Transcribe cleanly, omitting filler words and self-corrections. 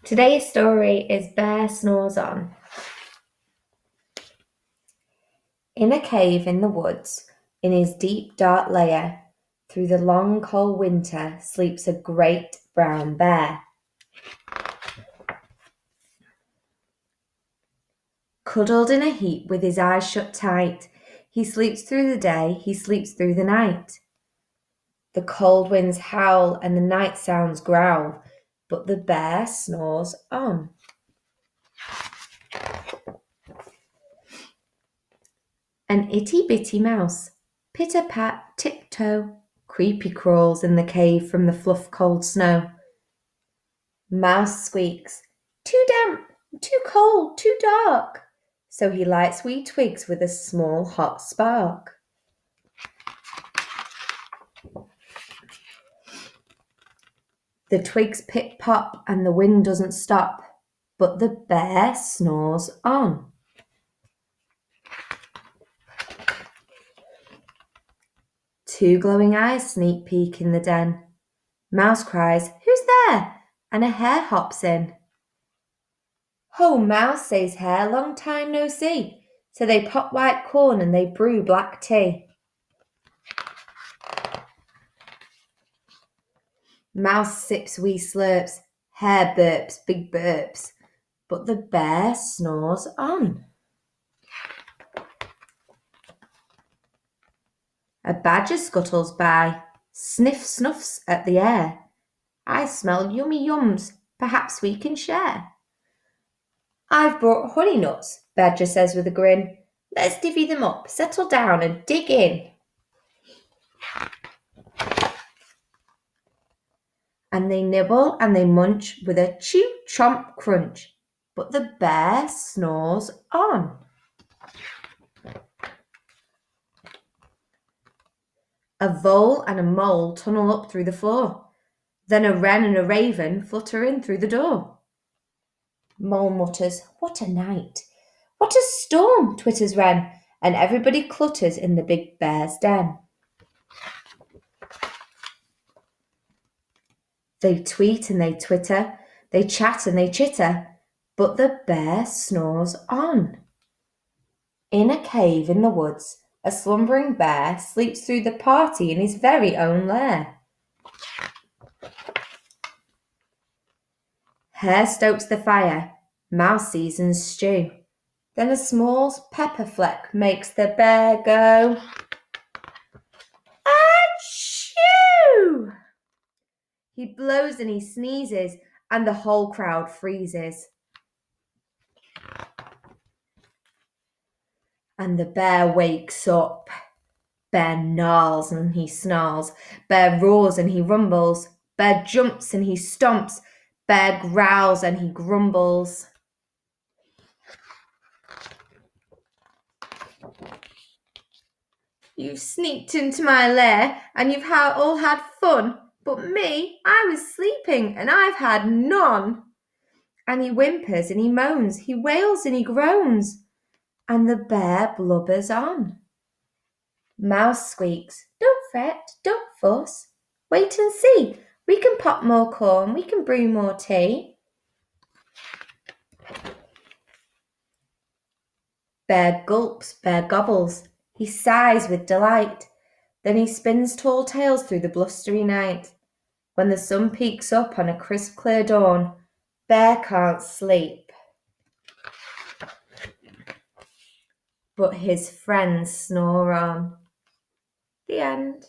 Today's story is Bear Snores On. In a cave in the woods, in his deep dark lair, through the long cold winter sleeps a great brown bear. Cuddled in a heap with his eyes shut tight, he sleeps through the day, he sleeps through the night. The cold winds howl and the night sounds growl, but the bear snores on. An itty-bitty mouse, pitter-pat, tiptoe, creepy crawls in the cave from the fluff cold snow. Mouse squeaks, too damp, too cold, too dark, so he lights wee twigs with a small hot spark. The twigs pip-pop and the wind doesn't stop, but the bear snores on. Two glowing eyes sneak peek in the den. Mouse cries, "Who's there?" and a hare hops in. "Ho, Mouse," says Hare, "long time no see." So they pop white corn and they brew black tea. Mouse sips wee slurps, Hare burps big burps, but the bear snores on. A badger scuttles by, sniff snuffs at the air. "I smell yummy yums, perhaps we can share." "I've brought honey nuts," Badger says with a grin. "Let's divvy them up, settle down and dig in." And they nibble and they munch with a chew chomp crunch, but the bear snores on. A vole and a mole tunnel up through the floor. Then a wren and a raven flutter in through the door. Mole mutters, "What a night!" "What a storm!" twitters wren, and everybody clutters in the big bear's den. They tweet and they twitter, they chat and they chitter, but the bear snores on. In a cave in the woods, a slumbering bear sleeps through the party in his very own lair. Hare stokes the fire, Mouse seasons stew. Then a small pepper fleck makes the bear go, "Achoo!" He blows and he sneezes, and the whole crowd freezes. And the bear wakes up. Bear gnarls and he snarls. Bear roars and he rumbles. Bear jumps and he stomps. Bear growls and he grumbles. "You've sneaked into my lair and you've all had fun, but me, I was sleeping and I've had none." And he whimpers and he moans, he wails and he groans, and the bear blubbers on. Mouse squeaks, "Don't fret, don't fuss, wait and see. We can pop more corn, we can brew more tea." Bear gulps, bear gobbles, he sighs with delight. Then he spins tall tales through the blustery night. When the sun peeks up on a crisp clear dawn, Bear can't sleep. But his friends snore on. The end.